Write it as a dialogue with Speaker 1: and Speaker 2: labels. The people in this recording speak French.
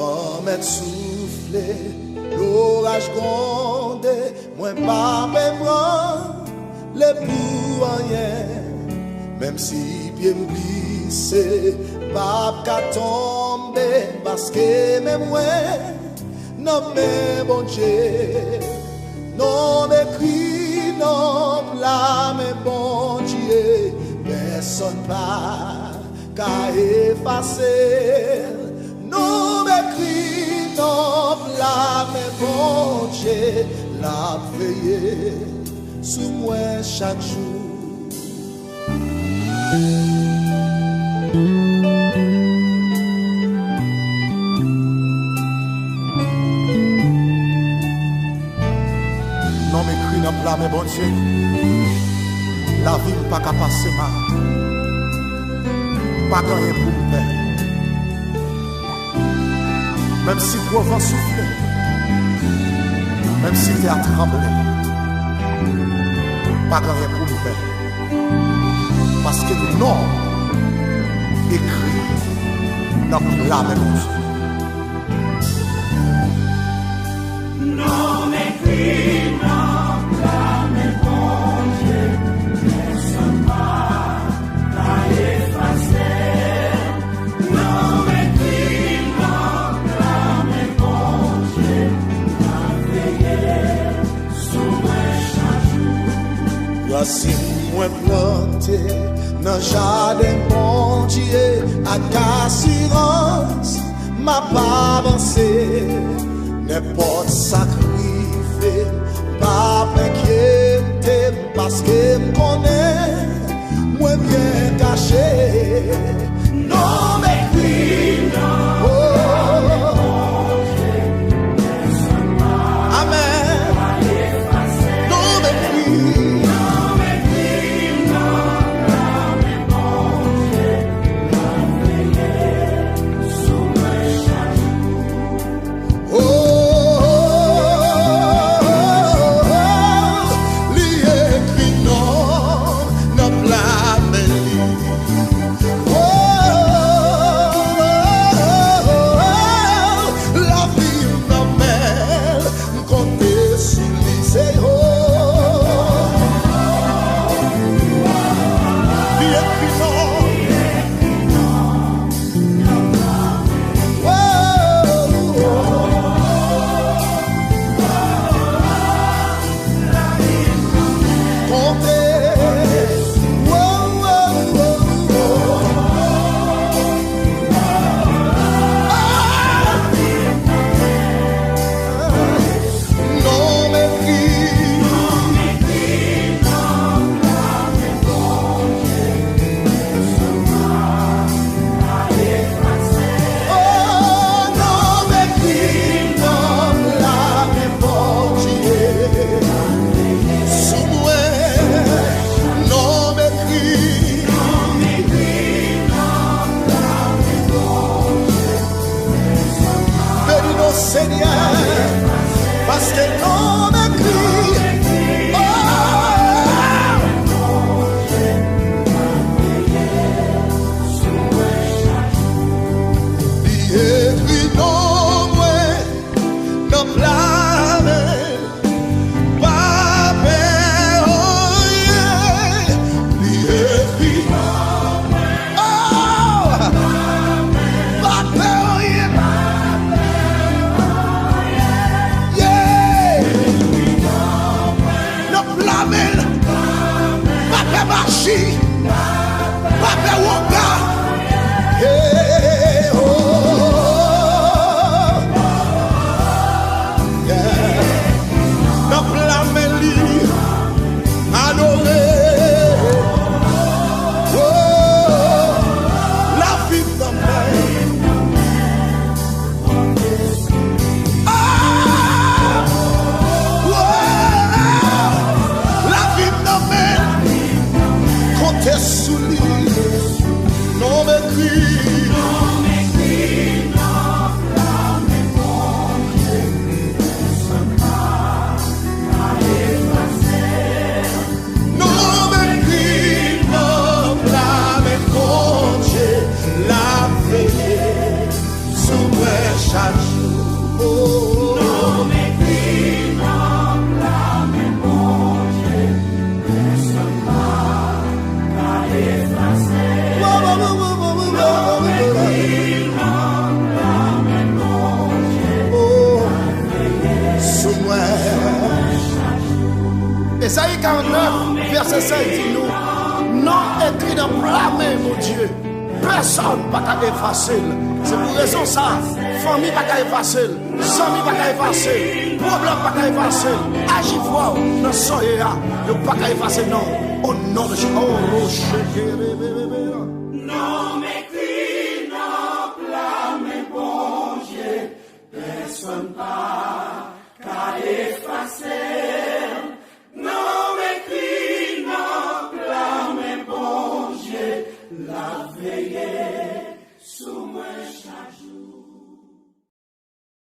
Speaker 1: vent m'est soufflé, l'orage grondé, moi pas même le pour rien. Même si pied me glissé, pas qu'à tomber, parce que même moi, non mais bon Dieu, non m'écrit, non blâme bon Dieu, personne pas qu'à effacer. Non m'écrit, non blâme bon Dieu, la veillée sous moi chaque jour. Non m'écrit, non blâme bon Dieu, la vie n'est pas qu'à passer mal, pas rien pour me faire. Même si le gros vent souffle, même si tu as tremblé, pas rien pour nous faire. Parce que le nom écrit dans la même chose.
Speaker 2: Non écrit dans la même chose, personne pas effacer. Non écrit dans la même chose, la veillée sous moi chaque jour.
Speaker 1: Voici moi planté dans le jardin bon Dieu, avec assurance, ma pas avancé, n'importe sacrifié, pas m'inquiéter, parce que me connaît, moi bien caché, non m'écrit, non. Esaïe 49, verset 5 dit nous, non écrit dans la main, mon Dieu, personne ne peut effacer. C'est pour raison ça, famille ne peut pas effacer, amis ne peut pas effacer, problème ne peut pas effacer, agir fort dans ce soya, ne peut pas effacer non, au nom de Jésus.
Speaker 2: Non m'écrit, non blâme, bon Dieu, personne pas qu'à effacer. Non m'écrit, non blâme, bon Dieu, la veille sous moi.